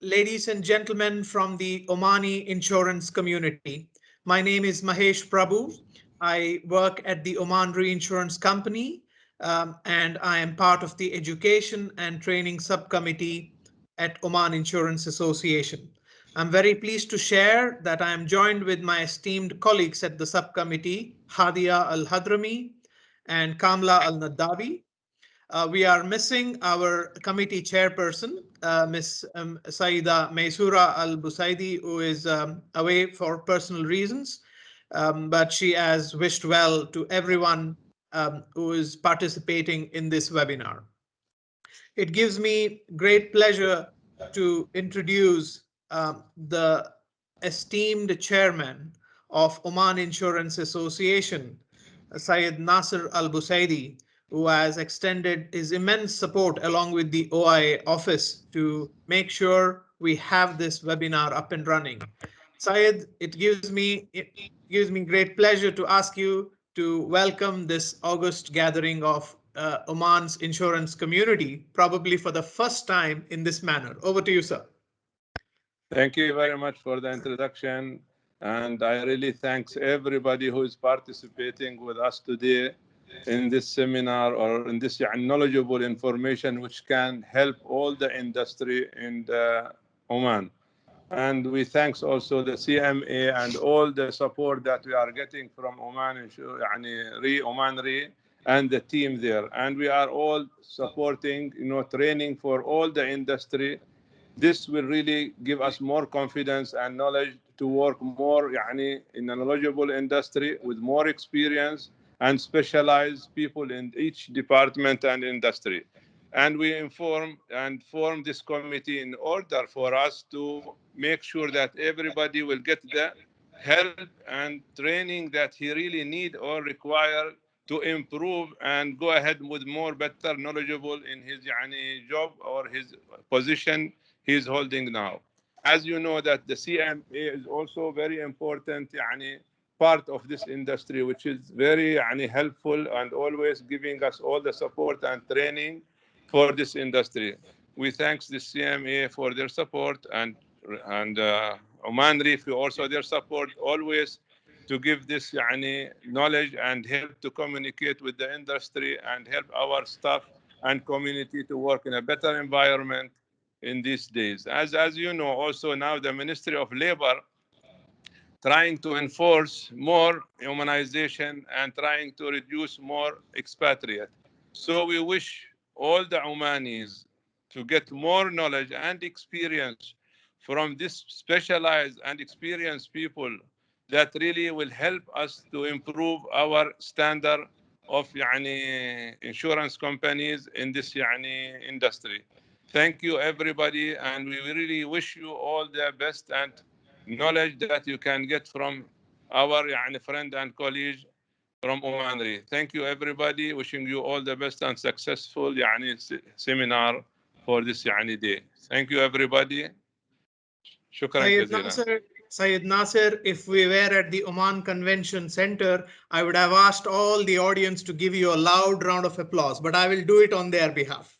ladies and gentlemen from the Omani insurance community. My name is Mahesh Prabhu. I work at the Oman Reinsurance Company, and I am part of the Education and Training Subcommittee at Oman Insurance Association. I'm very pleased to share that I am joined with my esteemed colleagues at the subcommittee, Hadia Al-Hadrami and Kamla Al-Nadabi. We are missing our committee chairperson, Ms. Saida Maysura Al-Busaidi, who is away for personal reasons, but she has wished well to everyone who is participating in this webinar. It gives me great pleasure to introduce the esteemed chairman of Oman Insurance Association, Syed Nasser Al-Busaidi, who has extended his immense support along with the OIA office to make sure we have this webinar up and running. Syed, it gives me great pleasure to ask you to welcome this August gathering of Oman's insurance community, probably for the first time in this manner. Over to you, sir. Thank you very much for the introduction. And I really thanks everybody who is participating with us today in this seminar or in this knowledgeable information which can help all the industry in Oman. And we thanks also the CMA and all the support that we are getting from Oman Re and the team there. And we are all supporting, training for all the industry. This will really give us more confidence and knowledge to work more in a knowledgeable industry with more experience and specialized people in each department and industry. And we inform and form this committee in order for us to make sure that everybody will get the help and training that he really need or require to improve and go ahead with more better knowledgeable in his job or his position he's holding now. As you know that the CMA is also very important part of this industry, which is very helpful and always giving us all the support and training for this industry. We thank the CMA for their support and Oman Re for also their support always to give this knowledge and help to communicate with the industry and help our staff and community to work in a better environment in these days. As you know, also now the Ministry of Labor trying to enforce more humanization and trying to reduce more expatriate. So we wish all the Omanis to get more knowledge and experience from this specialized and experienced people that really will help us to improve our standard of insurance companies in this industry. Thank you everybody, and we really wish you all the best and knowledge that you can get from our friend and colleague from Oman Re. Thank you everybody, wishing you all the best and successful seminar for this day. Thank you everybody. Shukran Syed Nasser, if we were at the Oman Convention Center, I would have asked all the audience to give you a loud round of applause, but I will do it on their behalf.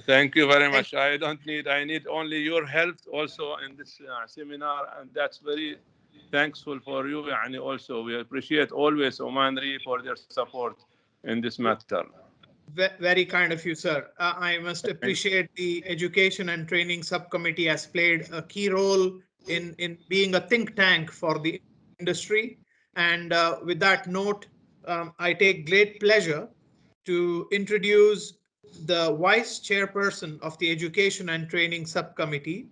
Thank you very much. I need only your help also in this seminar, and that's very thankful for you. And also, we appreciate always Oman Re for their support in this matter. Very kind of you, sir. I must appreciate the Education and Training Subcommittee has played a key role in being a think tank for the industry. And with that note, I take great pleasure to introduce the Vice Chairperson of the Education and Training Subcommittee,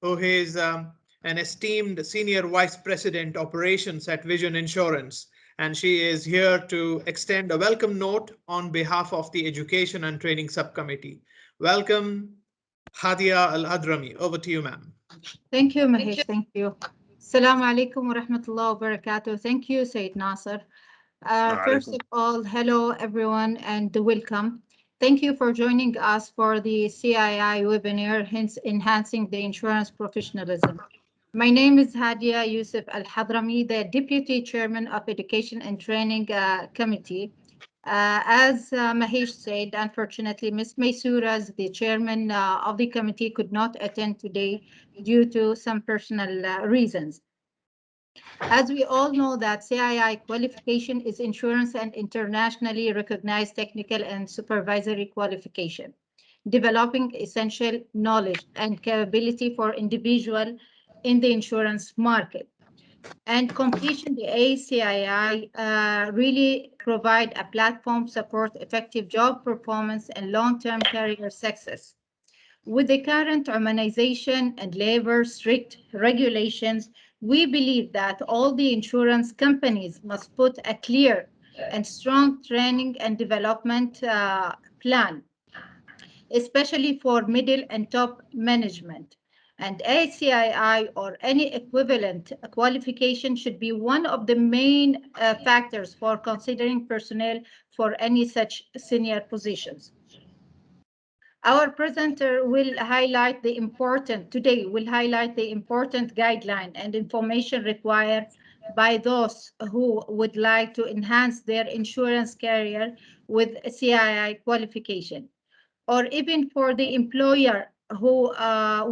who is an esteemed Senior Vice President Operations at Vision Insurance. And she is here to extend a welcome note on behalf of the Education and Training Subcommittee. Welcome, Hadia Al-Hadrami. Over to you, ma'am. Thank you, Mahesh. Thank you. Assalamu alaikum wa rahmatullahi wa barakatuh. Thank you, Sayyid Nasser. First of all, hello, everyone, and welcome. Thank you for joining us for the CII webinar, hence enhancing the insurance professionalism. My name is Hadia Yusuf Al-Hadrami, the Deputy Chairman of Education and Training Committee. As Mahesh said, unfortunately, Ms. Maysuras, the chairman of the committee, could not attend today due to some personal reasons. As we all know that CII qualification is insurance and internationally recognized technical and supervisory qualification, developing essential knowledge and capability for individual in the insurance market. And completion the ACI really provide a platform support effective job performance and long-term career success. With the current urbanization and labor strict regulations, we believe that all the insurance companies must put a clear and strong training and development plan, especially for middle and top management. And ACII or any equivalent qualification should be one of the main factors for considering personnel for any such senior positions. Our presenter will highlight the important, today will highlight the important guideline and information required by those who would like to enhance their insurance career with CII qualification, or even for the employer who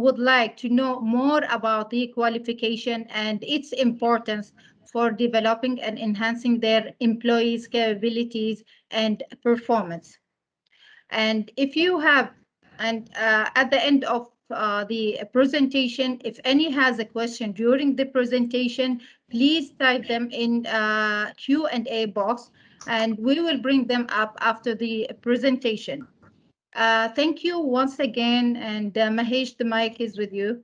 would like to know more about the qualification and its importance for developing and enhancing their employees' capabilities and performance. And if you have, and at the end of the presentation, if any has a question during the presentation, please type them in Q&A box, and we will bring them up after the presentation. Thank you once again, and Mahesh, the mic is with you.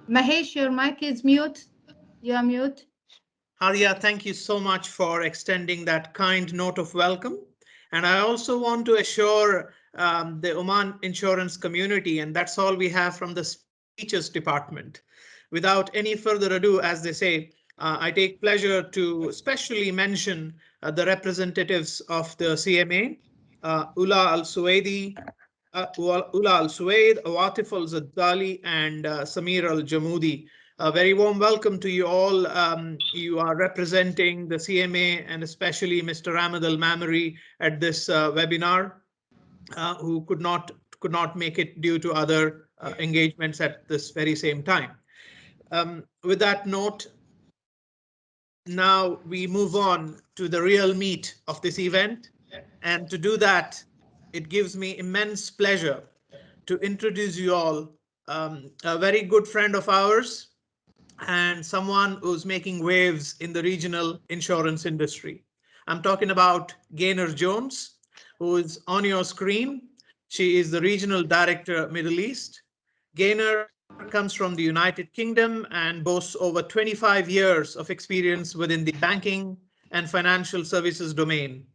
Mahesh, your mic is mute. You are mute. Arya, thank you so much for extending that kind note of welcome. And I also want to assure the Oman insurance community, and that's all we have from the speeches department. Without any further ado, as they say, I take pleasure to especially mention the representatives of the CMA, Ula Al-Suwaidi, Ula Al-Suwaid, Awatif Al-Zaddali, and Samir Al-Jamudi. A very warm welcome to you all. You are representing the CMA and especially Mr. Ahmed Al-Mamari at this webinar, who could not make it due to other engagements at this very same time. With that note, now we move on to the real meat of this event. And to do that, it gives me immense pleasure to introduce you all a very good friend of ours, and someone who's making waves in the regional insurance industry. I'm talking about Gail Jones, who is on your screen. She is the Regional Director, Middle East. Gail comes from the United Kingdom and boasts over 25 years of experience within the banking and financial services domain.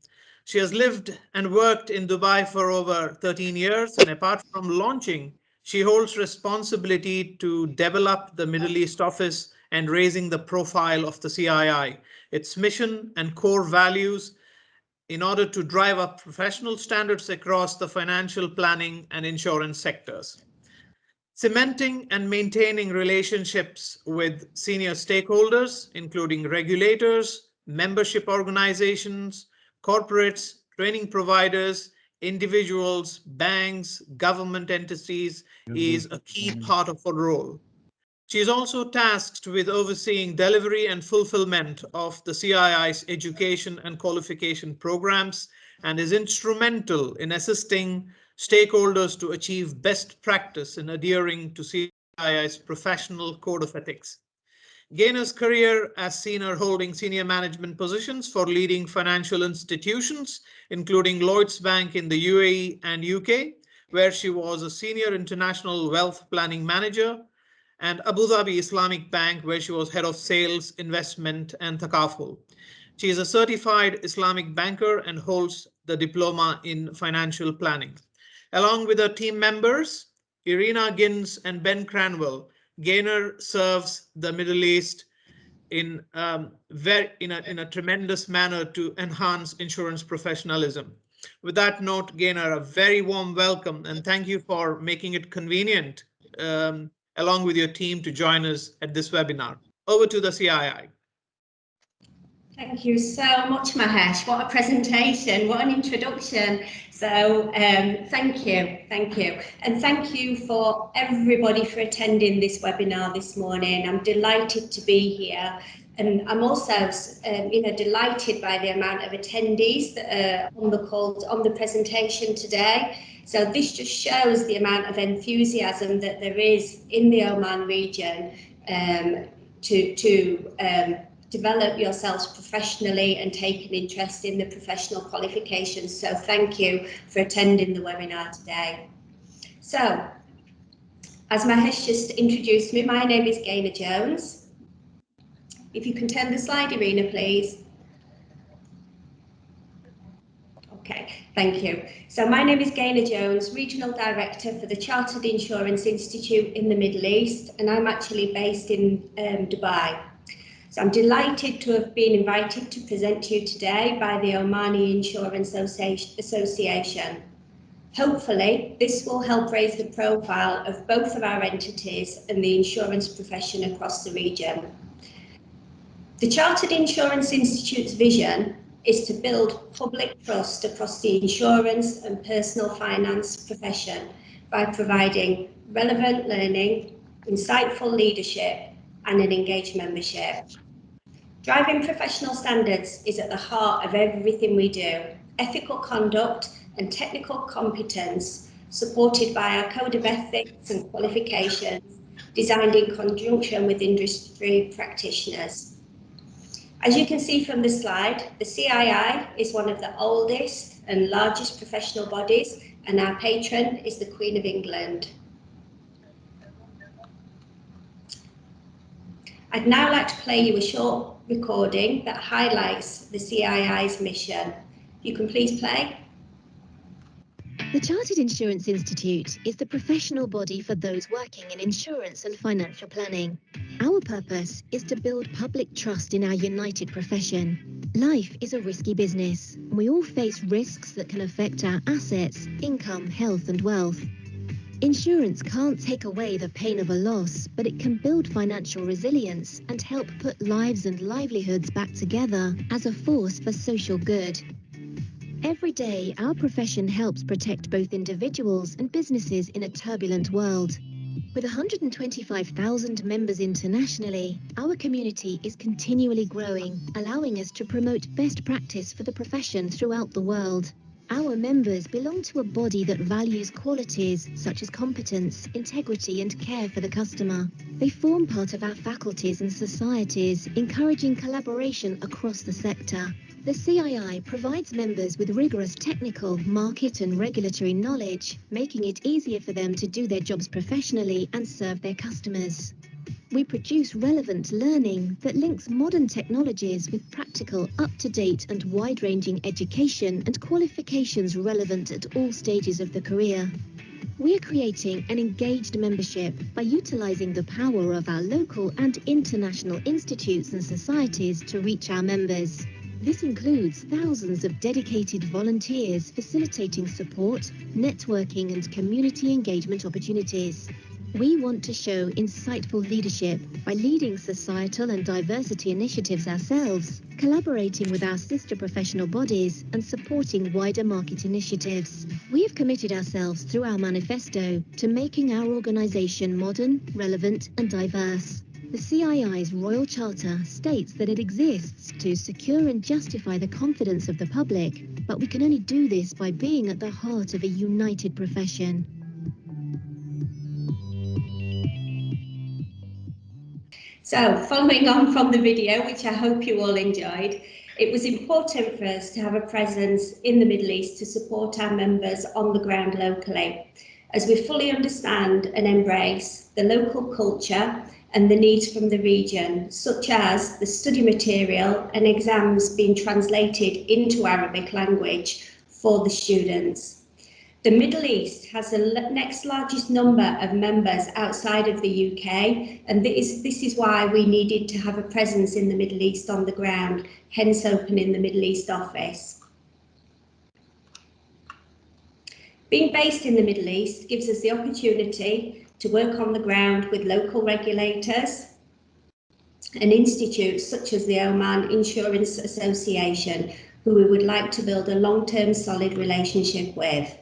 She has lived and worked in Dubai for over 13 years, and apart from launching, she holds responsibility to develop the Middle East office and raising the profile of the CII, its mission and core values in order to drive up professional standards across the financial planning and insurance sectors. Cementing and maintaining relationships with senior stakeholders, including regulators, membership organizations, corporates, training providers, individuals, banks, government entities is a key part of her role. She is also tasked with overseeing delivery and fulfillment of the CII's education and qualification programs and is instrumental in assisting stakeholders to achieve best practice in adhering to CII's professional code of ethics. Gail's career has seen her holding senior management positions for leading financial institutions, including Lloyds Bank in the UAE and UK, where she was a senior international wealth planning manager, and Abu Dhabi Islamic Bank, where she was head of sales, investment, and Thaqaful. She is a certified Islamic banker and holds the diploma in financial planning. Along with her team members, Irina Gins and Ben Cranwell, Gaynor serves the Middle East in a tremendous manner to enhance insurance professionalism. With that note, Gaynor, a very warm welcome and thank you for making it convenient along with your team to join us at this webinar. Over to the CII. Thank you so much, Mahesh. What a presentation, what an introduction. So thank you. And thank you for everybody for attending this webinar this morning. I'm delighted to be here. And I'm also delighted by the amount of attendees that are on the call, on the presentation today. So this just shows the amount of enthusiasm that there is in the Oman region to develop yourselves professionally and take an interest in the professional qualifications. So thank you for attending the webinar today. So, as Mahesh just introduced me, my name is Gail Jones. If you can turn the slide arena, please. Okay, thank you. So my name is Gail Jones, Regional Director for the Chartered Insurance Institute in the Middle East, and I'm actually based in Dubai. So I'm delighted to have been invited to present to you today by the Omani Insurance Association. Hopefully, this will help raise the profile of both of our entities and the insurance profession across the region. The Chartered Insurance Institute's vision is to build public trust across the insurance and personal finance profession by providing relevant learning, insightful leadership, and an engaged membership. Driving professional standards is at the heart of everything we do. Ethical conduct and technical competence, supported by our code of ethics and qualifications, designed in conjunction with industry practitioners. As you can see from the slide, the CII is one of the oldest and largest professional bodies, and our patron is the Queen of England. I'd now like to play you a short recording that highlights the CII's mission. You can please play. The Chartered Insurance Institute is the professional body for those working in insurance and financial planning. Our purpose is to build public trust in our united profession. Life is a risky business. We all face risks that can affect our assets, income, health and wealth. Insurance can't take away the pain of a loss, but it can build financial resilience and help put lives and livelihoods back together as a force for social good. Every day, our profession helps protect both individuals and businesses in a turbulent world. With 125,000 members internationally, our community is continually growing, allowing us to promote best practice for the profession throughout the world. Our members belong to a body that values qualities such as competence, integrity and care for the customer. They form part of our faculties and societies, encouraging collaboration across the sector. The CII provides members with rigorous technical, market and regulatory knowledge, making it easier for them to do their jobs professionally and serve their customers. We produce relevant learning that links modern technologies with practical, up-to-date and wide-ranging education and qualifications relevant at all stages of the career. We are creating an engaged membership by utilizing the power of our local and international institutes and societies to reach our members. This includes thousands of dedicated volunteers facilitating support, networking and community engagement opportunities. We want to show insightful leadership by leading societal and diversity initiatives ourselves, collaborating with our sister professional bodies and supporting wider market initiatives. We have committed ourselves through our manifesto to making our organisation modern, relevant and diverse. The CII's Royal Charter states that it exists to secure and justify the confidence of the public, but we can only do this by being at the heart of a united profession. So, following on from the video, which I hope you all enjoyed, it was important for us to have a presence in the Middle East to support our members on the ground locally, as we fully understand and embrace the local culture and the needs from the region, such as the study material and exams being translated into Arabic language for the students. The Middle East has the next largest number of members outside of the UK, and this is why we needed to have a presence in the Middle East on the ground, hence opening the Middle East office. Being based in the Middle East gives us the opportunity to work on the ground with local regulators, and institutes such as the Oman Insurance Association, who we would like to build a long-term solid relationship with.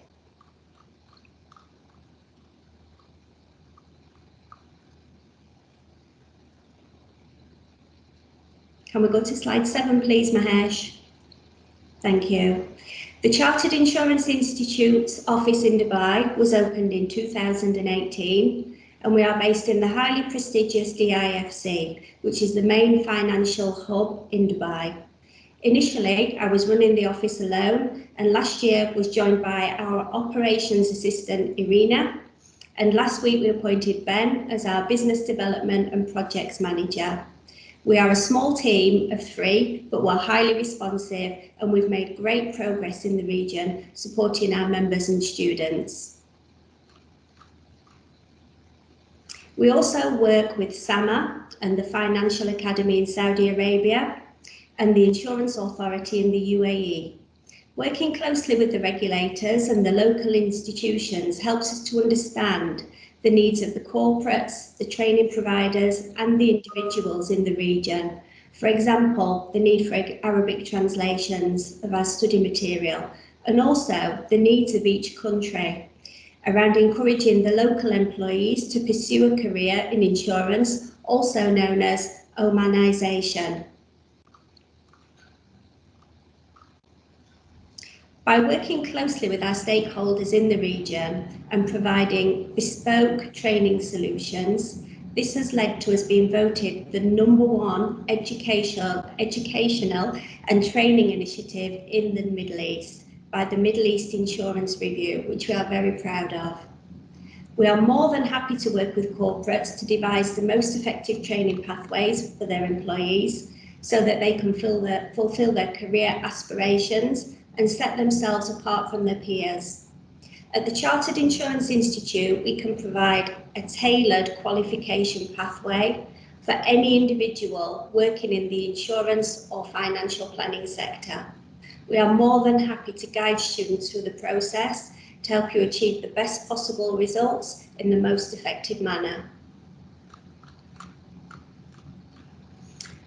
Can we go to slide 7, please, Mahesh? Thank you. The Chartered Insurance Institute's office in Dubai was opened in 2018, and we are based in the highly prestigious DIFC, which is the main financial hub in Dubai. Initially, I was running the office alone, and last year was joined by our operations assistant, Irina, and last week we appointed Ben as our business development and projects manager. We are a small team of 3, but we're highly responsive, and we've made great progress in the region, supporting our members and students. We also work with SAMA and the Financial Academy in Saudi Arabia and the Insurance Authority in the UAE. Working closely with the regulators and the local institutions helps us to understand the needs of the corporates, the training providers, and the individuals in the region. For example, the need for Arabic translations of our study material, and also the needs of each country around encouraging the local employees to pursue a career in insurance, also known as Omanization. By working closely with our stakeholders in the region and providing bespoke training solutions, this has led to us being voted the #1 educational and training initiative in the Middle East by the Middle East Insurance Review, which we are very proud of. We are more than happy to work with corporates to devise the most effective training pathways for their employees so that they can fulfill their career aspirations and set themselves apart from their peers. At the Chartered Insurance Institute, we can provide a tailored qualification pathway for any individual working in the insurance or financial planning sector. We are more than happy to guide students through the process to help you achieve the best possible results in the most effective manner.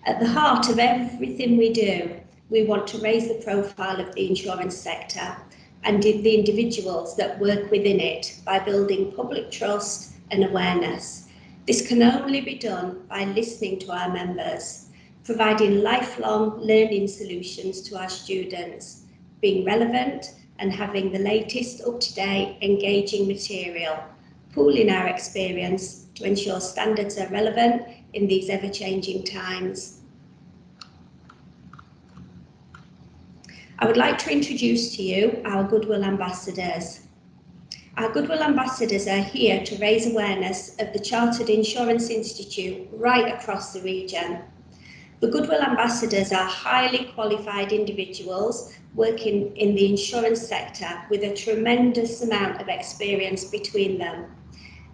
At the heart of everything we do, we want to raise the profile of the insurance sector and the individuals that work within it by building public trust and awareness. This can only be done by listening to our members, providing lifelong learning solutions to our students, being relevant and having the latest up-to-date engaging material, pooling our experience to ensure standards are relevant in these ever-changing times. I would like to introduce to you our Goodwill Ambassadors. Our Goodwill Ambassadors are here to raise awareness of the Chartered Insurance Institute right across the region. The Goodwill Ambassadors are highly qualified individuals working in the insurance sector with a tremendous amount of experience between them.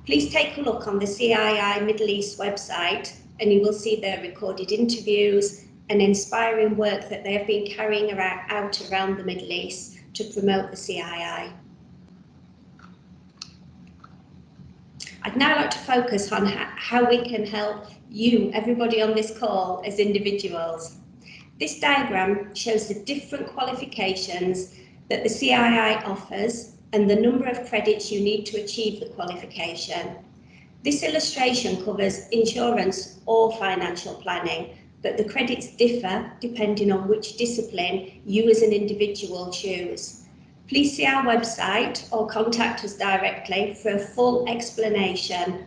Please take a look on the CII Middle East website and you will see their recorded interviews and inspiring work that they have been carrying out around the Middle East to promote the CII. I'd now like to focus on how we can help you, everybody on this call, as individuals. This diagram shows the different qualifications that the CII offers and the number of credits you need to achieve the qualification. This illustration covers insurance or financial planning, but the credits differ depending on which discipline you as an individual choose. Please see our website or contact us directly for a full explanation.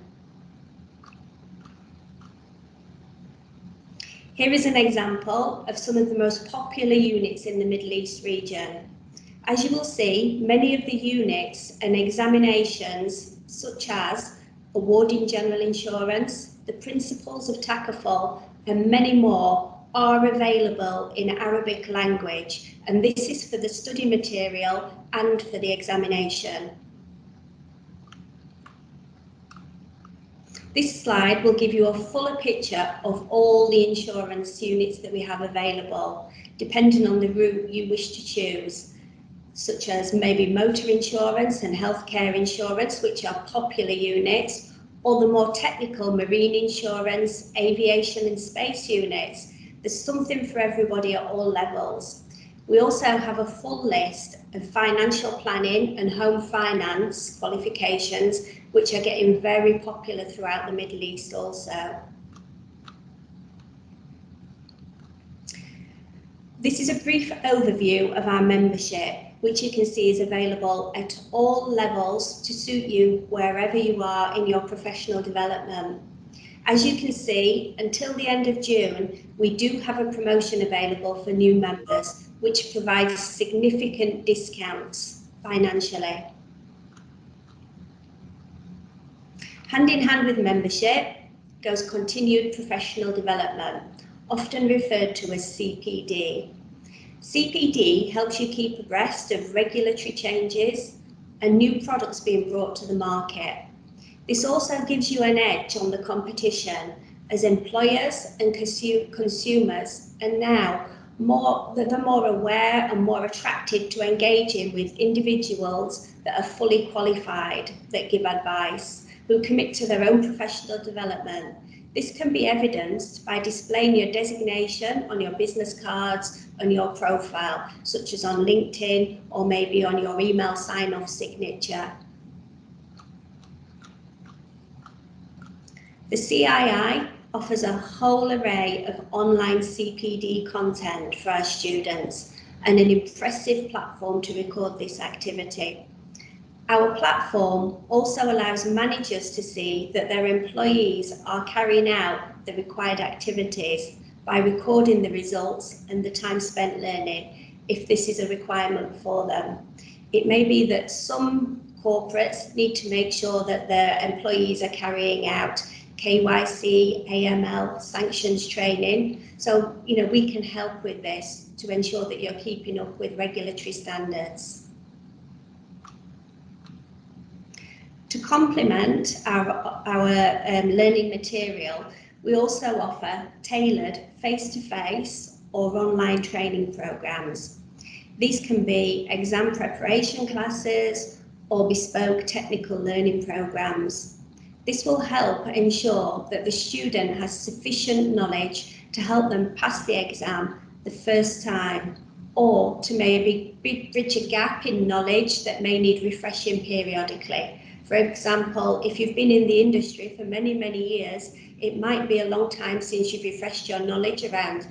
Here is an example of some of the most popular units in the Middle East region. As you will see, many of the units and examinations, such as awarding general insurance, the principles of takaful, and many more, are available in Arabic language, and this is for the study material and for the examination. This slide will give you a fuller picture of all the insurance units that we have available, depending on the route you wish to choose, such as maybe motor insurance and healthcare insurance, which are popular units, or the more technical marine insurance, aviation and space units. There's something for everybody at all levels. We also have a full list of financial planning and home finance qualifications, which are getting very popular throughout the Middle East also. This is a brief overview of our membership, which you can see is available at all levels to suit you wherever you are in your professional development. As you can see, until the end of June, we do have a promotion available for new members, which provides significant discounts financially. Hand in hand with membership goes continued professional development, often referred to as CPD. CPD helps you keep abreast of regulatory changes and new products being brought to the market. This also gives you an edge on the competition, as employers and consumers are now they're more aware and more attracted to engaging with individuals that are fully qualified, that give advice, who commit to their own professional development. This can be evidenced by displaying your designation on your business cards, on your profile, such as on LinkedIn or maybe on your email sign-off signature. The CII offers a whole array of online CPD content for our students and an impressive platform to record this activity. Our platform also allows managers to see that their employees are carrying out the required activities by recording the results and the time spent learning, if this is a requirement for them. It may be that some corporates need to make sure that their employees are carrying out KYC, AML, sanctions training. So, we can help with this to ensure that you're keeping up with regulatory standards. To complement our learning material, we also offer tailored face-to-face or online training programs. These can be exam preparation classes or bespoke technical learning programs. This will help ensure that the student has sufficient knowledge to help them pass the exam the first time, or to maybe bridge a gap in knowledge that may need refreshing periodically. For example, if you've been in the industry for many, many years, it might be a long time since you've refreshed your knowledge around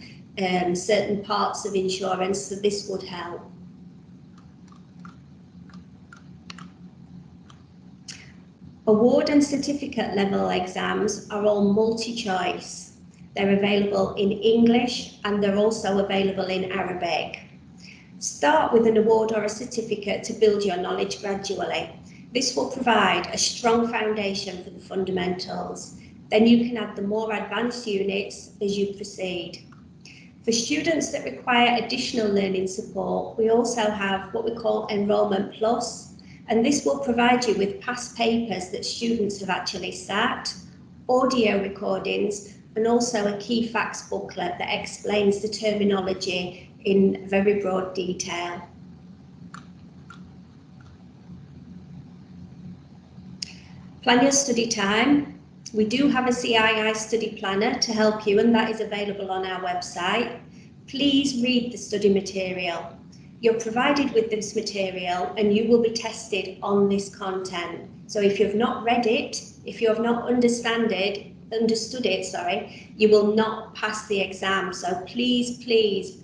certain parts of insurance, so this would help. Award and certificate level exams are all multi-choice. They're available in English and they're also available in Arabic. Start with an award or a certificate to build your knowledge gradually. This will provide a strong foundation for the fundamentals. Then you can add the more advanced units as you proceed. For students that require additional learning support, we also have what we call Enrolment Plus, and this will provide you with past papers that students have actually sat, audio recordings, and also a key facts booklet that explains the terminology in very broad detail. Plan your study time. We do have a CII study planner to help you, and that is available on our website. Please read the study material. You're provided with this material and you will be tested on this content. So if you've not read it, if you have not understood it, you will not pass the exam. So please,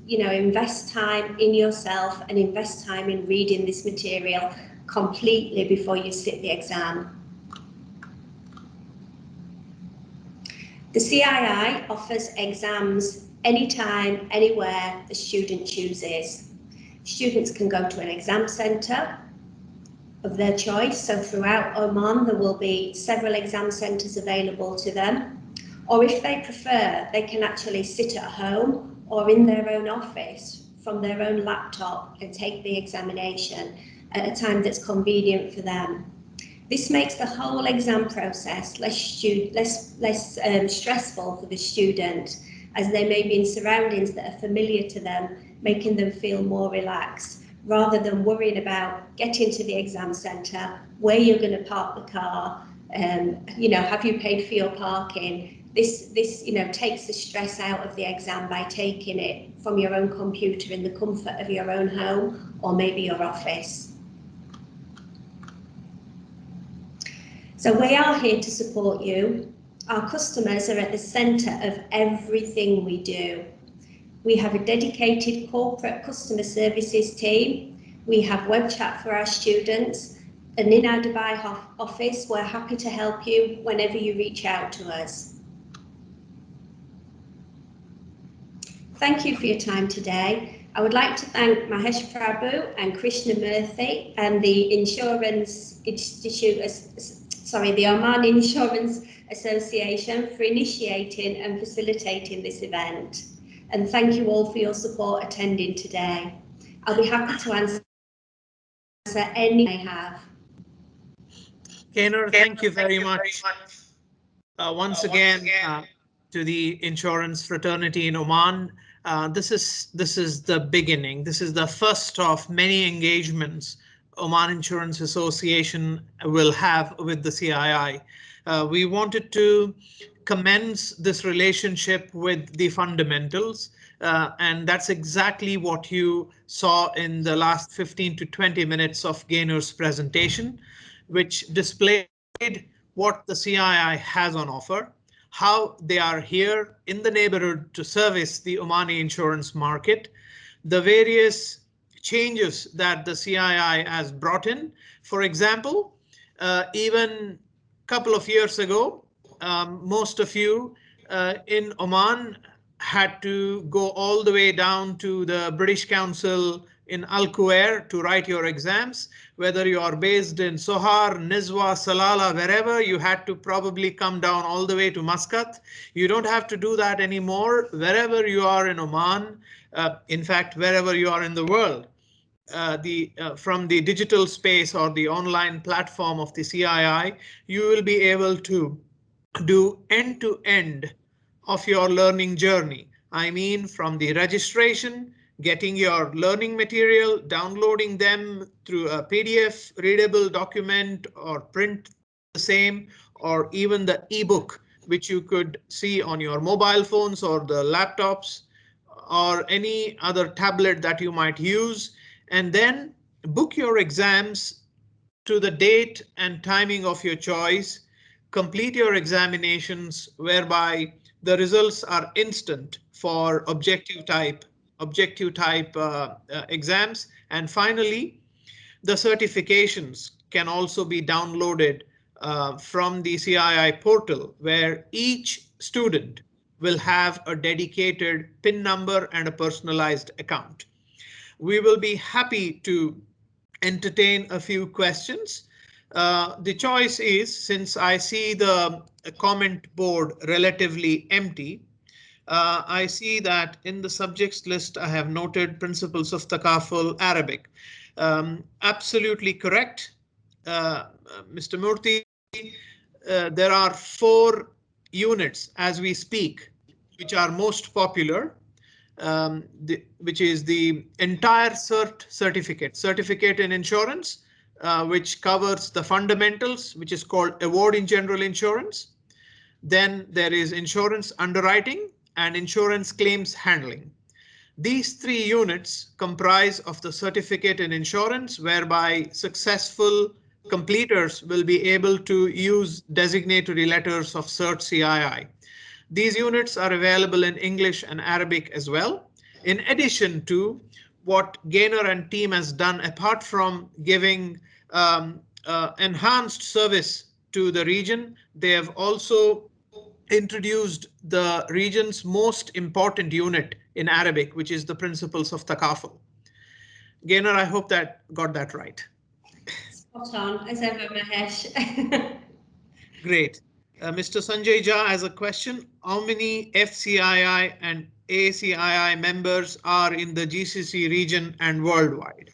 invest time in yourself and invest time in reading this material completely before you sit the exam. The CII offers exams anytime, anywhere the student chooses. Students can go to an exam centre of their choice. So throughout Oman, there will be several exam centres available to them. Or if they prefer, they can actually sit at home or in their own office from their own laptop and take the examination at a time that's convenient for them. This makes the whole exam process less stressful for the student, as they may be in surroundings that are familiar to them, making them feel more relaxed, rather than worrying about getting to the exam centre, where you're going to park the car, You know, have you paid for your parking? This you know, takes the stress out of the exam by taking it from your own computer in the comfort of your own home or maybe your office. So we are here to support you. Our customers are at the centre of everything we do. We have a dedicated corporate customer services team. We have web chat for our students, and in our Dubai office, we're happy to help you whenever you reach out to us. Thank you for your time today. I would like to thank Mahesh Prabhu and Krishna Murthy and the Insurance Institute, the Oman Insurance Association for initiating and facilitating this event. And thank you all for your support attending today. I'll be happy to answer any you may have. Gaynor, thank you very much. Once again, to the insurance fraternity in Oman. This is the beginning. This is the first of many engagements Oman Insurance Association will have with the CII. We wanted to commence this relationship with the fundamentals, and that's exactly what you saw in the last 15 to 20 minutes of Gaynor's presentation, which displayed what the CII has on offer, how they are here in the neighborhood to service the Omani insurance market, the various changes that the CII has brought in. For example, even a couple of years ago, most of you in Oman had to go all the way down to the British Council in Al Kuwair to write your exams. Whether you are based in Sohar, Nizwa, Salalah, wherever, you had to probably come down all the way to Muscat. You don't have to do that anymore. Wherever you are in Oman, in fact, wherever you are in the world, from the digital space or the online platform of the CII, you will be able to do end-to-end of your learning journey. I mean, from the registration, getting your learning material, downloading them through a PDF readable document or print the same, or even the ebook, which you could see on your mobile phones or the laptops or any other tablet that you might use, and then book your exams to the date and timing of your choice. Complete your examinations whereby the results are instant for objective type exams. And finally, the certifications can also be downloaded from the CII portal, where each student will have a dedicated PIN number and a personalized account. We will be happy to entertain a few questions. The choice is, since I see the comment board relatively empty, I see that in the subjects list I have noted principles of Takaful Arabic. Absolutely correct, Mr. Murthy. There are 4 units as we speak, which are most popular. Which is the entire certificate in insurance, which covers the fundamentals, which is called Award in General Insurance. Then there is insurance underwriting and insurance claims handling. These 3 units comprise of the certificate in insurance, whereby successful completers will be able to use designatory letters of Cert CII. These units are available in English and Arabic as well. In addition to what Gaynor and team has done, apart from giving enhanced service to the region, they have also introduced the region's most important unit in Arabic, which is the principles of Takaful. Gaynor, I hope that got that right. Spot on, as ever, Mahesh. Great. Mr. Sanjay Jha has a question. How many FCII and ACI members are in the GCC region and worldwide?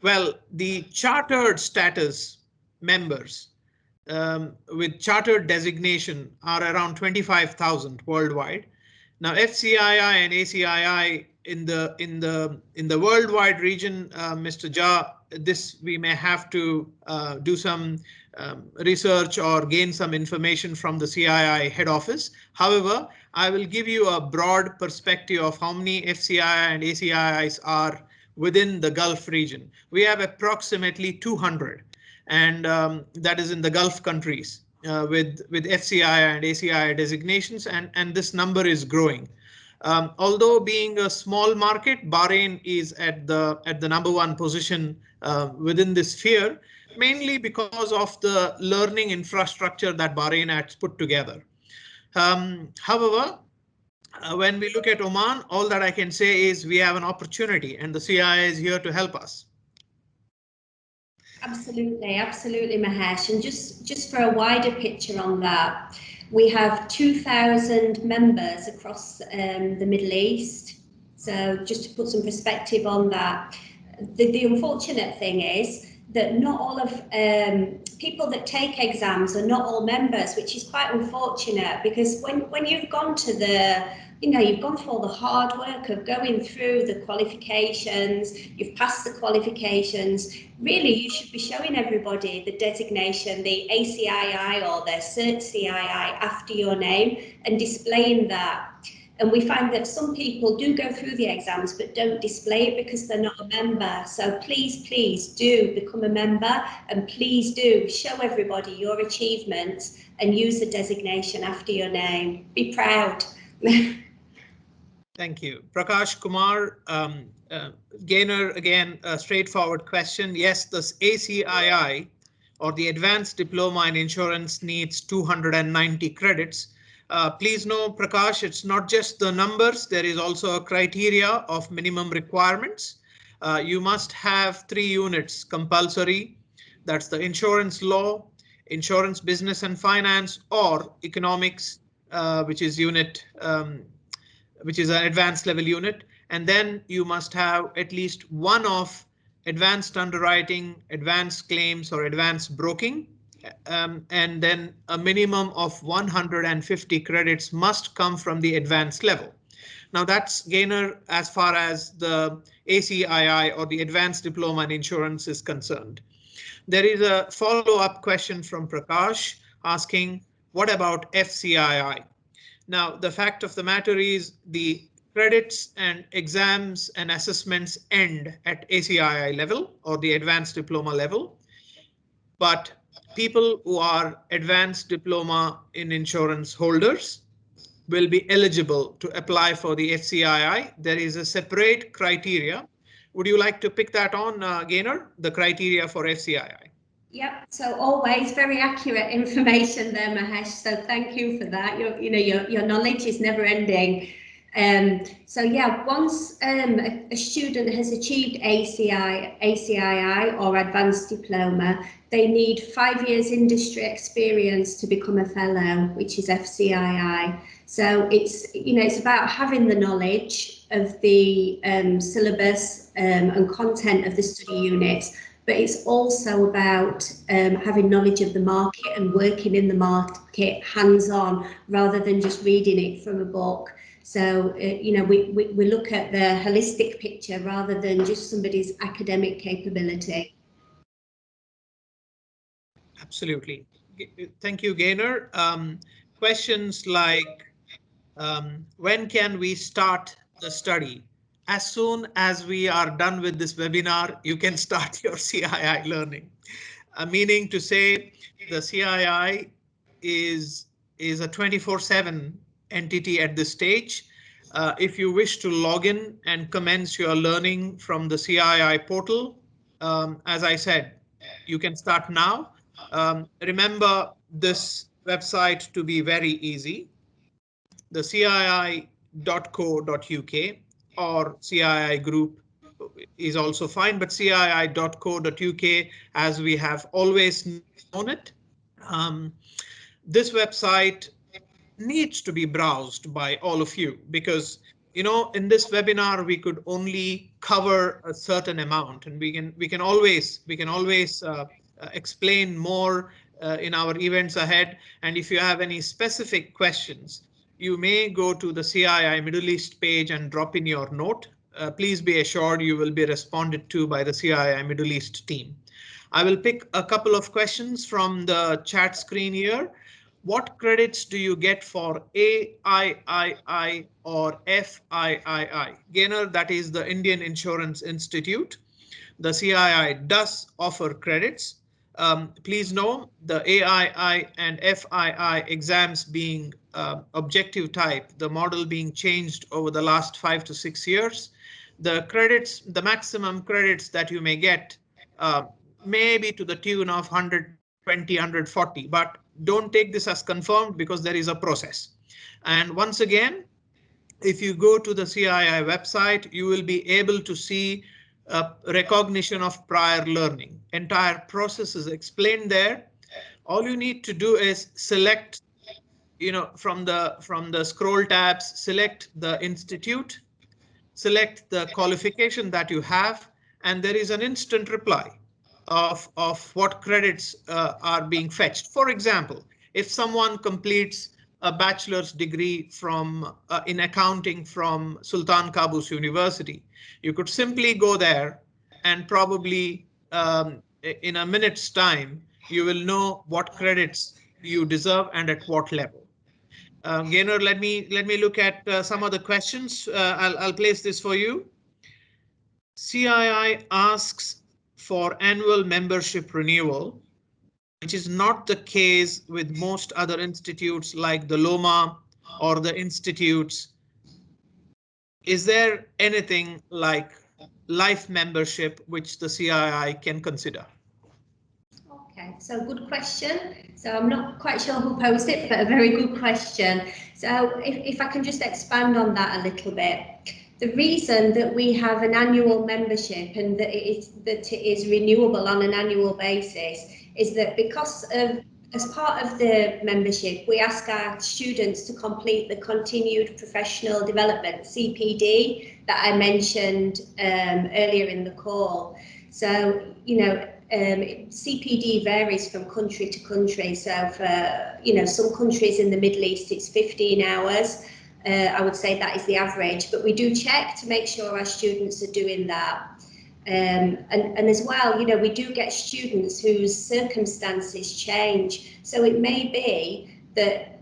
Well, the chartered status members with chartered designation are around 25,000 worldwide. Now, FCII and ACII in the worldwide region, Mr. Jha, this we may have to do some research or gain some information from the CII head office. However, I will give you a broad perspective of how many FCI and ACIs are within the Gulf region. We have approximately 200, and that is in the Gulf countries with FCI and ACI designations, and this number is growing. Although being a small market, Bahrain is at the #1 position within this sphere, mainly because of the learning infrastructure that Bahrain has put together. However, when we look at Oman, all that I can say is we have an opportunity, and the CII is here to help us. Absolutely, absolutely, Mahesh. And just for a wider picture on that, we have 2,000 members across the Middle East. So just to put some perspective on that, the unfortunate thing is that not all of people that take exams are not all members, which is quite unfortunate, because when you've gone to you've gone through all the hard work of going through the qualifications, you've passed the qualifications, really you should be showing everybody the designation, the ACII or the Cert CII after your name, and displaying that. And we find that some people do go through the exams but don't display it because they're not a member. So please do become a member, and please do show everybody your achievements and use the designation after your name. Be proud. Thank you. Prakash Kumar, Gainer, again, a straightforward question. Yes, this ACII or the Advanced Diploma in Insurance needs 290 credits. Please know, Prakash, it's not just the numbers. There is also a criteria of minimum requirements. You must have 3 units compulsory. That's the insurance law, insurance business and finance, or economics, which is unit which is an advanced level unit. And then you must have at least one of advanced underwriting, advanced claims, or advanced broking. And then a minimum of 150 credits must come from the advanced level. Now that's Gainer as far as the ACII or the Advanced Diploma in Insurance is concerned. There is a follow-up question from Prakash asking, what about FCII? Now, the fact of the matter is the credits and exams and assessments end at ACII level or the advanced diploma level. But people who are advanced diploma in insurance holders will be eligible to apply for the FCII. There is a separate criteria. Would you like to pick that on, Gainer, the criteria for FCII? Yep, so always very accurate information there, Mahesh. So thank you for that. Your knowledge is never ending. So yeah, once a student has achieved ACII or advanced diploma, they need 5 years industry experience to become a fellow, which is FCII. So it's about having the knowledge of the syllabus and content of the study units. But it's also about having knowledge of the market and working in the market hands-on rather than just reading it from a book. So, we look at the holistic picture rather than just somebody's academic capability. Absolutely. Thank you, Gainer. Questions like, when can we start the study? As soon as we are done with this webinar, you can start your CII learning. Meaning to say the CII is a 24/7 entity at this stage. If you wish to log in and commence your learning from the CII portal, as I said, you can start now. Remember this website to be very easy. The CII.co.uk or CII group is also fine, but CII.co.uk as we have always known it. This website needs to be browsed by all of you because in this webinar we could only cover a certain amount, and we can always explain more in our events ahead. And if you have any specific questions, you may go to the CII Middle East page and drop in your note. please be assured you will be responded to by the CII Middle East team. I will pick a couple of questions from the chat screen here. What credits do you get for AIII or FIII? Gainer, that is the Indian Insurance Institute. The CII does offer credits. Please know the AII and FII exams being objective type, the model being changed over the last 5 to 6 years. The credits, the maximum credits that you may get may be to the tune of 120, 140, but don't take this as confirmed because there is a process. And once again, if you go to the CII website, you will be able to see recognition of prior learning. Entire process is explained there. All you need to do is select, from the scroll tabs, select the institute, select the qualification that you have, and there is an instant reply of what credits are being fetched. For example, if someone completes a bachelor's degree from in accounting from Sultan Qaboos University, you could simply go there and probably in a minute's time, you will know what credits you deserve and at what level. Gainer, let me look at some of the questions. I'll place this for you. CII asks for annual membership renewal, which is not the case with most other institutes like the LOMA or the institutes. Is there anything like life membership which the CII can consider? Okay, so good question. So I'm not quite sure who posed it, but a very good question. So if I can just expand on that a little bit. The reason that we have an annual membership and that it is renewable on an annual basis is that because of, as part of the membership, we ask our students to complete the continued professional development, CPD, that I mentioned earlier in the call. So, CPD varies from country to country. So for, some countries in the Middle East, it's 15 hours. I would say that is the average, but we do check to make sure our students are doing that. And as well, we do get students whose circumstances change. So it may be that,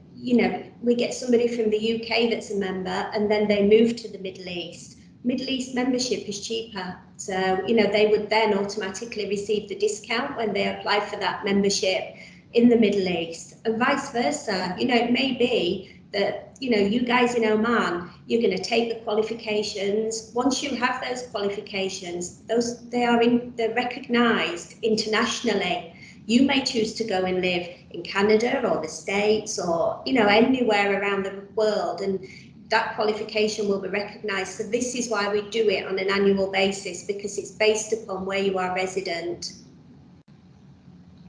we get somebody from the UK that's a member and then they move to the Middle East. Middle East membership is cheaper. So, they would then automatically receive the discount when they apply for that membership in the Middle East, and vice versa. It may be that, you guys in Oman, you're going to take the qualifications. Once you have those qualifications, they're recognised internationally. You may choose to go and live in Canada or the States or, anywhere around the world, and that qualification will be recognised. So this is why we do it on an annual basis, because it's based upon where you are resident.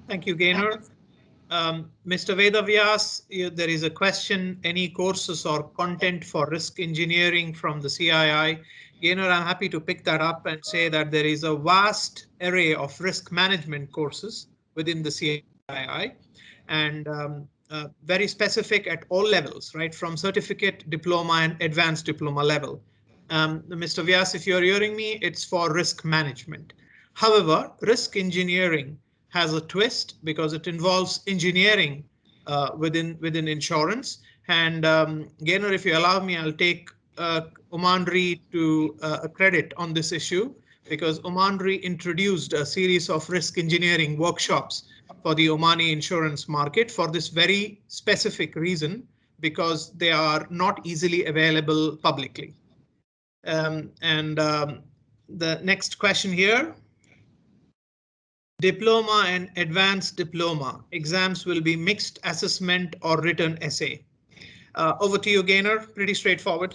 Thank you, Gainer. Mr. Vedavyas, there is a question, any courses or content for risk engineering from the CII? Gainer, I'm happy to pick that up and say that there is a vast array of risk management courses within the CII, and very specific at all levels, right, from certificate, diploma and advanced diploma level. Mr. Vyas, if you're hearing me, it's for risk management. However, risk engineering has a twist because it involves engineering within insurance. And Gainer, if you allow me, I'll take Oman Re to a credit on this issue, because Oman Re introduced a series of risk engineering workshops for the Omani insurance market for this very specific reason, because they are not easily available publicly. The next question here. Diploma and advanced diploma exams will be mixed assessment or written essay. Over to you, Gainer. Pretty straightforward.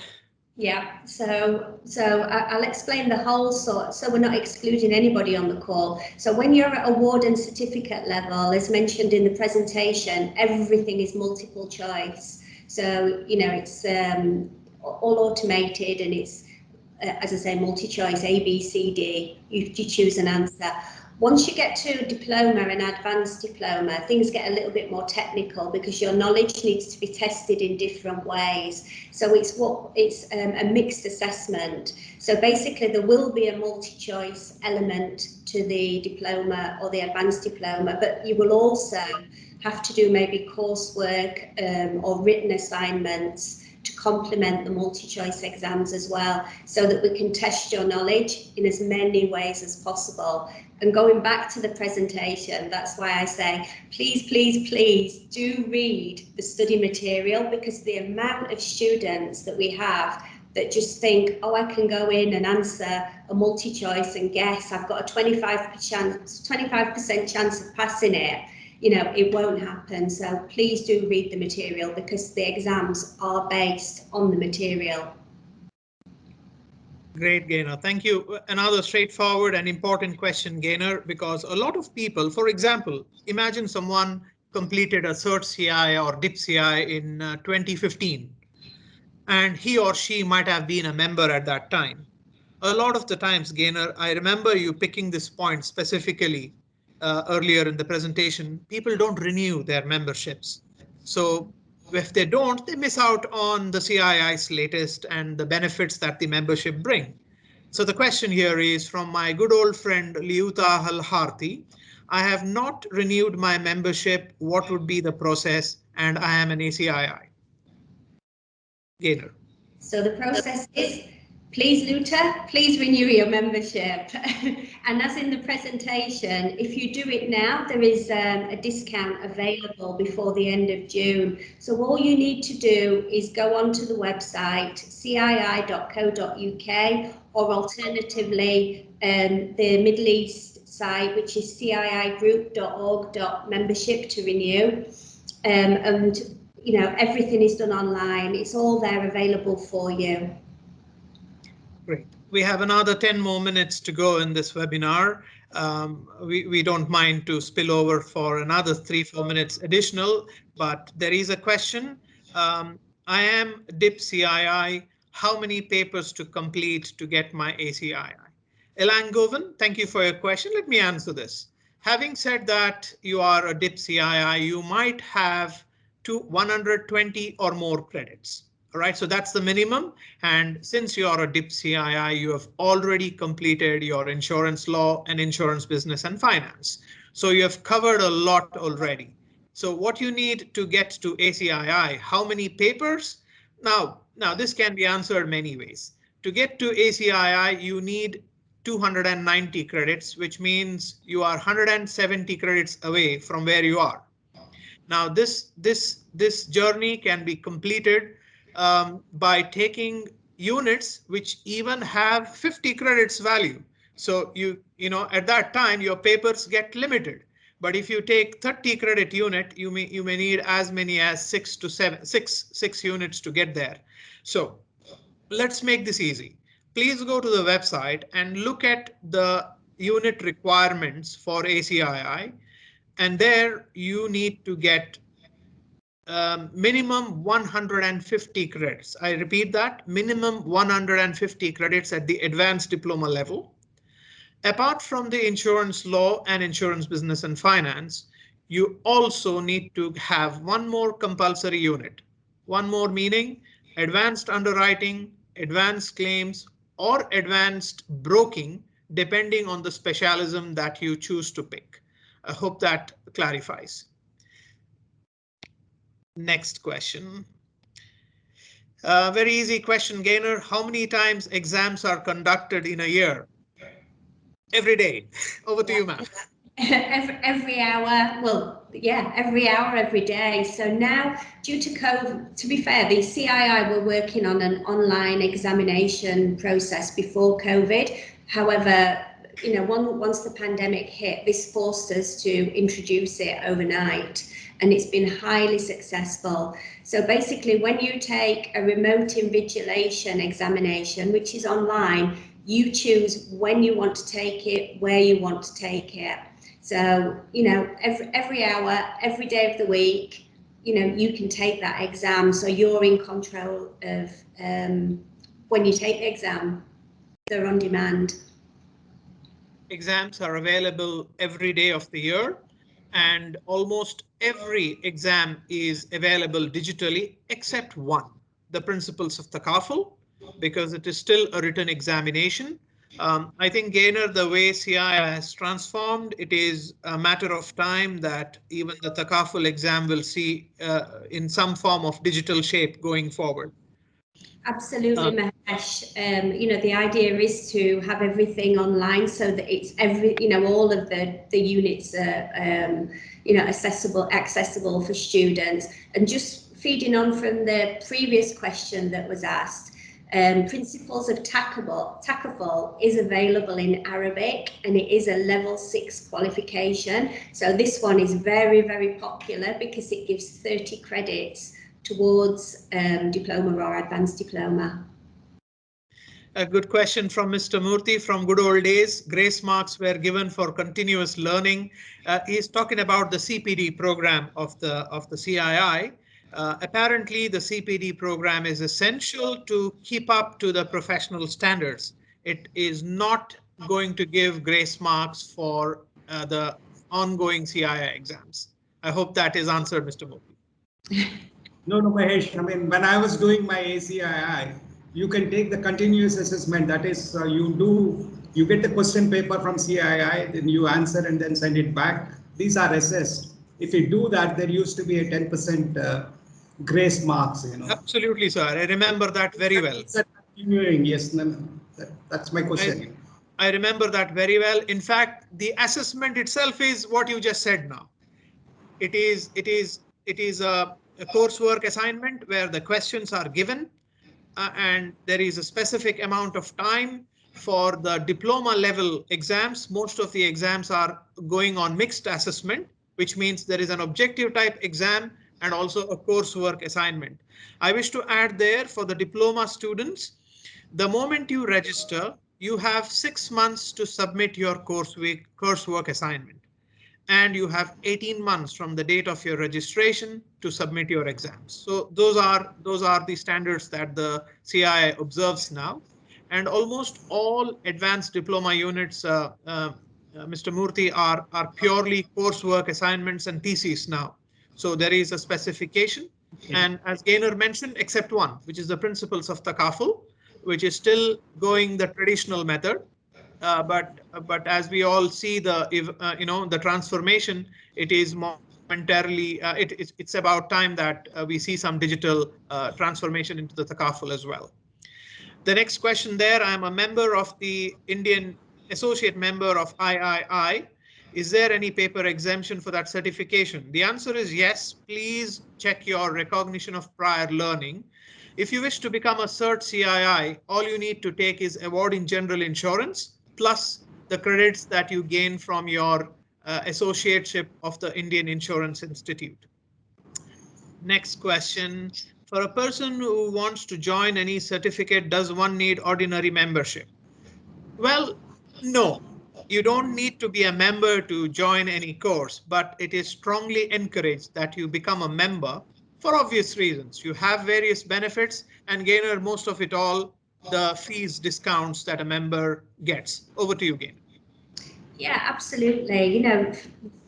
Yeah, so I'll explain the whole sort, so we're not excluding anybody on the call. So when you're at award and certificate level, as mentioned in the presentation, everything is multiple choice. So, it's all automated, and it's, as I say, multi-choice, A, B, C, D, you choose an answer. Once you get to diploma and advanced diploma, things get a little bit more technical because your knowledge needs to be tested in different ways. So it's a mixed assessment. So basically there will be a multi-choice element to the diploma or the advanced diploma, but you will also have to do maybe coursework or written assignments to complement the multi-choice exams as well, so that we can test your knowledge in as many ways as possible. And going back to the presentation, that's why I say, please, please, please do read the study material, because the amount of students that we have that just think, oh, I can go in and answer a multi-choice and guess, I've got a 25% chance of passing it. You know, it won't happen. So please do read the material, because the exams are based on the material. Great, Gaynor. Thank you. Another straightforward and important question, Gaynor, because a lot of people, for example, imagine someone completed a Cert CI or DIP CI in 2015, and he or she might have been a member at that time. A lot of the times, Gaynor, I remember you picking this point specifically earlier in the presentation, people don't renew their memberships. So if they don't, they miss out on the CII's latest and the benefits that the membership bring. So the question here is from my good old friend Liuta Halharthi. I have not renewed my membership. What would be the process? And I am an ACII. Gaynor. So the process is, please, Luta, please renew your membership. And as in the presentation, if you do it now, there is a discount available before the end of June. So all you need to do is go onto the website, cii.co.uk, or alternatively, the Middle East site, which is ciigroup.org.membership to renew. And you know, everything is done online. It's all there available for you. Great. We have another 10 more minutes to go in this webinar. We don't mind to spill over for another 3-4 minutes additional, but there is a question. I am DIP CII. How many papers to complete to get my ACII? Elan Govan, thank you for your question. Let me answer this. Having said that you are a DIP CII, you might have 120 or more credits. All right, so that's the minimum. And since you are a DIP CII, you have already completed your insurance law and insurance business and finance. So you have covered a lot already. So what you need to get to ACII, how many papers? Now this can be answered many ways. To get to ACII, you need 290 credits, which means you are 170 credits away from where you are. Now this journey can be completed by taking units which even have 50 credits value. So you know at that time your papers get limited. But if you take 30 credit unit, you may need as many as 6 units to get there. So let's make this easy. Please go to the website and look at the unit requirements for ACII. And there you need to get minimum 150 credits. I repeat that, minimum 150 credits at the advanced diploma level. Apart from the insurance law and insurance business and finance, you also need to have one more compulsory unit. One more meaning advanced underwriting, advanced claims, or advanced broking, depending on the specialism that you choose to pick. I hope that clarifies. Next question. Very easy question, Gaynor. How many times exams are conducted in a year? Every day. Over to you, ma'am. Every hour. Well, yeah, every hour, every day. So now, due to COVID, to be fair, the CII were working on an online examination process before COVID. However, you know, once the pandemic hit, this forced us to introduce it overnight, and it's been highly successful. So basically, when you take a remote invigilation examination, which is online, you choose when you want to take it, where you want to take it. So, you know, every hour, every day of the week, you know, you can take that exam. So you're in control of when you take the exam. They're on demand. exams are available every day of the year, and almost every exam is available digitally except one, the Principles of Takaful, because it is still a written examination. I think, Gainer, the way CII has transformed, it is a matter of time that even the Takaful exam will see in some form of digital shape going forward. Absolutely, Mahesh. You know, the idea is to have everything online so that it's all of the units are, accessible for students. And just feeding on from the previous question that was asked, Principles of Takaful is available in Arabic, and it is a level 6 qualification. So this one is very, very popular because it gives 30 credits towards diploma or advanced diploma. A good question from Mr. Murthy from good old days. Grace marks were given for continuous learning. He's talking about the CPD program of the CII. Apparently, the CPD program is essential to keep up to the professional standards. It is not going to give grace marks for the ongoing CII exams. I hope that is answered, Mr. Murthy. No, Mahesh. I mean, when I was doing my ACII, you can take the continuous assessment. That is, you get the question paper from CII, then you answer and then send it back. These are assessed. If you do that, there used to be a 10% grace marks. Absolutely, sir. I remember that very well. Yes, that's my question. I remember that very well. In fact, the assessment itself is what you just said now. It is a coursework assignment where the questions are given and there is a specific amount of time for the diploma level exams. Most of the exams are going on mixed assessment, which means there is an objective type exam and also a coursework assignment. I wish to add there for the diploma students, the moment you register, you have 6 months to submit your coursework assignment. And you have 18 months from the date of your registration to submit your exams. So those are the standards that the CII observes now. And almost all advanced diploma units, Mr. Murthy, are purely coursework assignments and theses now. So there is a specification. And as Gainer mentioned, except one, which is the Principles of Takaful, which is still going the traditional method. But as we all see the transformation, it is momentarily it's about time that we see some digital transformation into the Takaful as well. The next question there, I am a member of the Indian associate member of III. Is there any paper exemption for that certification? The answer is yes. Please check your recognition of prior learning. If you wish to become a cert CII, all you need to take is award in general insurance plus the credits that you gain from your associateship of the Indian Insurance Institute. Next question. For a person who wants to join any certificate, does one need ordinary membership? Well, no. You don't need to be a member to join any course, but it is strongly encouraged that you become a member for obvious reasons. You have various benefits, and Gainer, most of it all, the fees discounts that a member gets. Over to you, Gainer. Yeah, absolutely.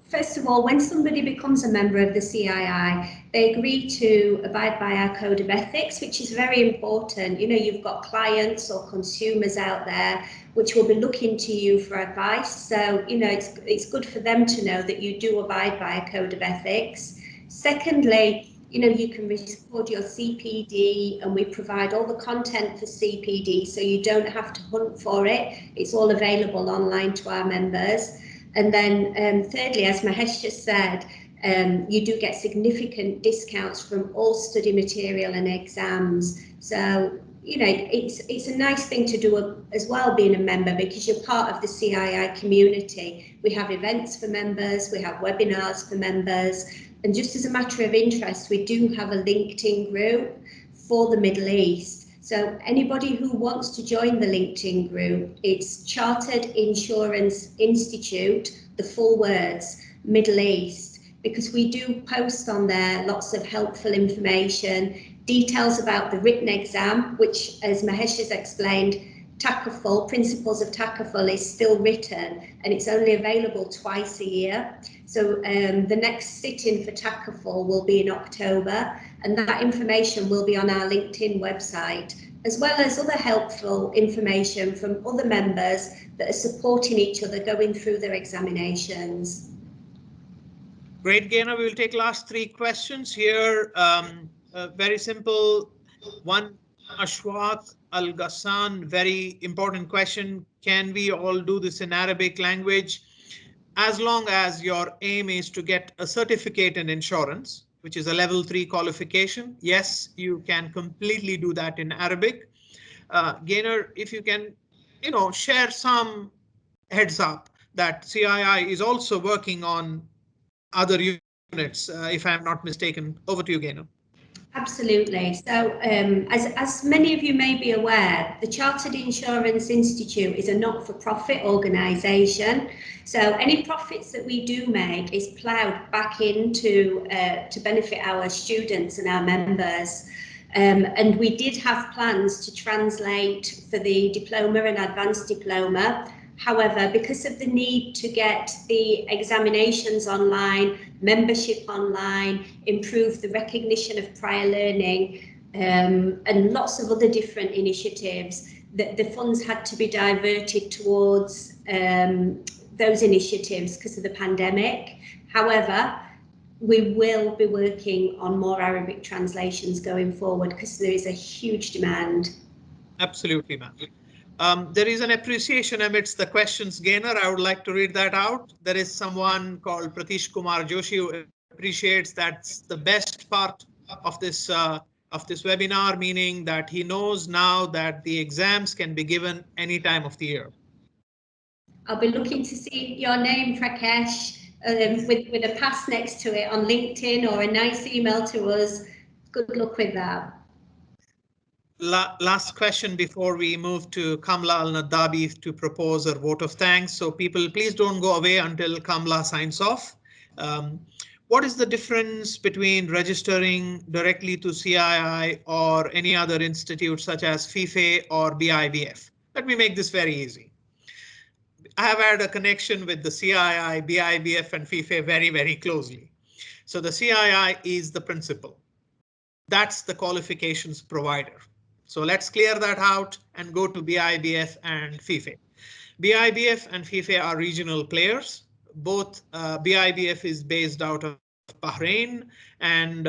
First of all, when somebody becomes a member of the CII, they agree to abide by our code of ethics, which is very important. You've got clients or consumers out there which will be looking to you for advice. So, it's good for them to know that you do abide by a code of ethics. Secondly, you can record your CPD, and we provide all the content for CPD, so you don't have to hunt for it. It's all available online to our members. And then thirdly, as Mahesh just said, you do get significant discounts from all study material and exams. So, it's a nice thing to do as well, being a member, because you're part of the CII community. We have events for members, we have webinars for members. And just as a matter of interest, we do have a LinkedIn group for the Middle East. So anybody who wants to join the LinkedIn group, it's Chartered Insurance Institute, the full words, Middle East, because we do post on there lots of helpful information, details about the written exam, which, as Mahesh has explained, TACAFL, Principles of TACAFL, is still written and it's only available twice a year. So the next sit-in for TACAFL will be in October, and that information will be on our LinkedIn website, as well as other helpful information from other members that are supporting each other going through their examinations. Great, Gaina. We will take last 3 questions here. Very simple. One, Ashwaq Al-Ghassan, very important question. Can we all do this in Arabic language? As long as your aim is to get a certificate in insurance, which is a level 3 qualification, yes, you can completely do that in Arabic. Gainer, if you can, share some heads up that CII is also working on other units, if I'm not mistaken. Over to you, Gainer. Absolutely. So as many of you may be aware, the Chartered Insurance Institute is a not-for-profit organisation. So any profits that we do make is ploughed back into to benefit our students and our members. And we did have plans to translate for the diploma and advanced diploma. However, because of the need to get the examinations online, membership online, improve the recognition of prior learning, and lots of other different initiatives, the funds had to be diverted towards those initiatives because of the pandemic. However, we will be working on more Arabic translations going forward because there is a huge demand. Absolutely, ma'am. There is an appreciation amidst the questions, Gainer. I would like to read that out. There is someone called Pratish Kumar Joshi who appreciates that's the best part of this webinar, meaning that he knows now that the exams can be given any time of the year. I'll be looking to see your name, Prakesh, with a pass next to it on LinkedIn or a nice email to us. Good luck with that. Last question before we move to Kamla Al-Nadabi to propose a vote of thanks. So people, please don't go away until Kamla signs off. What is the difference between registering directly to CII or any other institute such as FIFE or BIBF? Let me make this very easy. I have had a connection with the CII, BIBF and FIFE very, very closely. So the CII is the principal. That's the qualifications provider. So let's clear that out and go to BIBF and FIFE. BIBF and FIFE are regional players. Both BIBF is based out of Bahrain and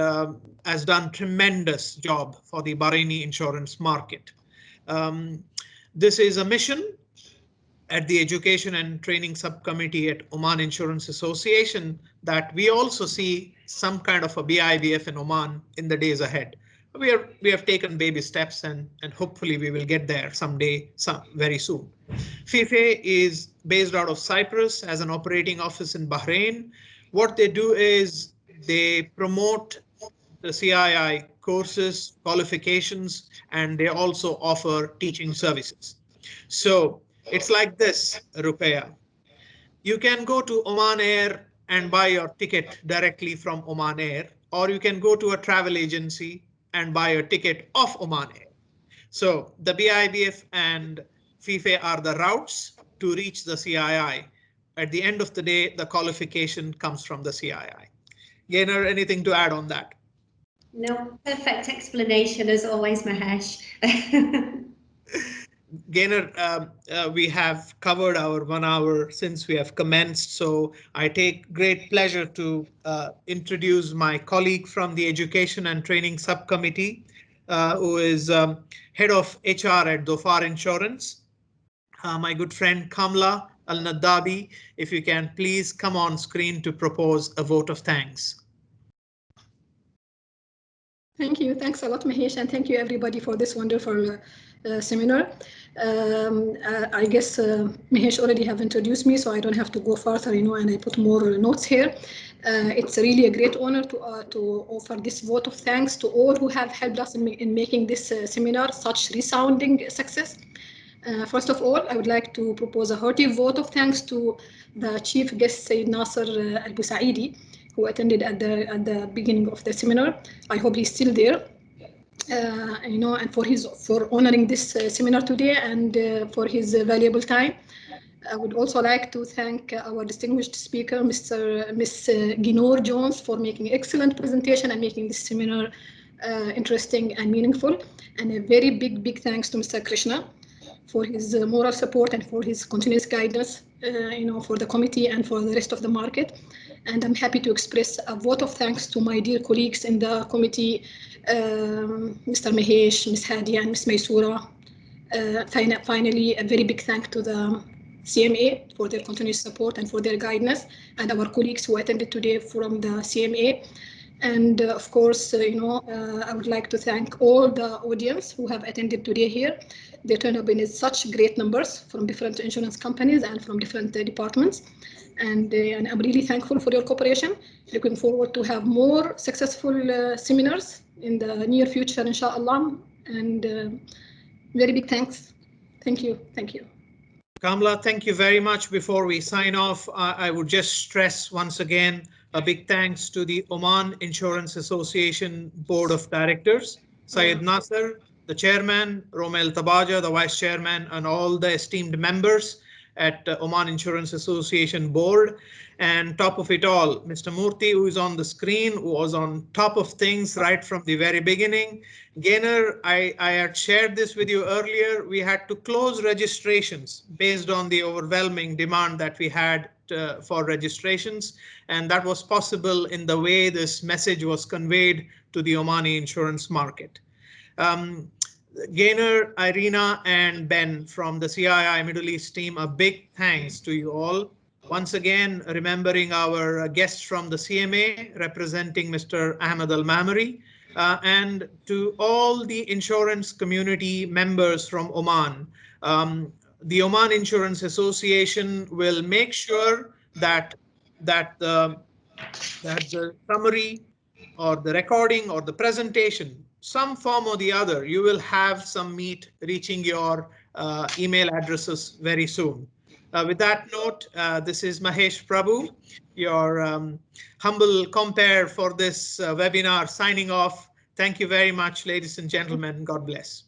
has done tremendous job for the Bahraini insurance market. This is a mission at the Education and Training Subcommittee at Oman Insurance Association that we also see some kind of a BIBF in Oman in the days ahead. We have taken baby steps and hopefully we will get there someday, very soon. FIFE is based out of Cyprus as an operating office in Bahrain. What they do is they promote the CII courses, qualifications, and they also offer teaching services. So it's like this, Ruqayya. You can go to Oman Air and buy your ticket directly from Oman Air, or you can go to a travel agency and buy a ticket off Oman Air. So the BIBF and FIFE are the routes to reach the CII. At the end of the day, the qualification comes from the CII. Gainer, anything to add on that? No, perfect explanation as always, Mahesh. Gainer, we have covered our 1 hour since we have commenced, so I take great pleasure to introduce my colleague from the Education and Training Subcommittee, who is head of HR at Dhofar Insurance, my good friend Kamla Al-Nadabi. If you can please come on screen to propose a vote of thanks. Thank you. Thanks a lot, Mahesh, and thank you everybody for this wonderful seminar. I guess Mahesh already have introduced me, so I don't have to go further, and I put more notes here. It's really a great honor to offer this vote of thanks to all who have helped us in making this seminar such resounding success. First of all, I would like to propose a hearty vote of thanks to the chief guest, Sayyid Nasser Al-Busaidi, who attended at the beginning of the seminar. I hope he's still there. and for honoring this seminar today and for his valuable time. I would also like to thank our distinguished speaker, Miss Gail Jones, for making excellent presentation and making this seminar interesting and meaningful. And a very big thanks to Mr. Krishna for his moral support and for his continuous guidance, for the committee and for the rest of the market. And I'm happy to express a vote of thanks to my dear colleagues in the committee, Mr. Mahesh, Ms. Hadi, and Ms. Maysura. Finally, a very big thank to the CMA for their continuous support and for their guidance, and our colleagues who attended today from the CMA. And of course, I would like to thank all the audience who have attended today here. They turned up in such great numbers from different insurance companies and from different departments. And I'm really thankful for your cooperation. Looking forward to have more successful seminars in the near future, inshallah. And very big thanks. Thank you. Thank you. Kamla, thank you very much. Before we sign off, I would just stress once again a big thanks to the Oman Insurance Association Board of Directors, Syed Nasser, the chairman, Romel Tabaja, the vice chairman, and all the esteemed members at Oman Insurance Association Board. And top of it all, Mr. Murthy, who is on the screen, who was on top of things right from the very beginning. Gainer, I had shared this with you earlier. We had to close registrations based on the overwhelming demand that we had for registrations. And that was possible in the way this message was conveyed to the Omani insurance market. Gainer, Irina, and Ben from the CII Middle East team, a big thanks to you all. Once again, remembering our guests from the CMA, representing Mr. Ahmed Al-Mamari, and to all the insurance community members from Oman. The Oman Insurance Association will make sure that the summary or the recording or the presentation, some form or the other, you will have some meat reaching your email addresses very soon. With that note, this is Mahesh Prabhu, your humble compere for this webinar, signing off. Thank you very much, ladies and gentlemen. God bless.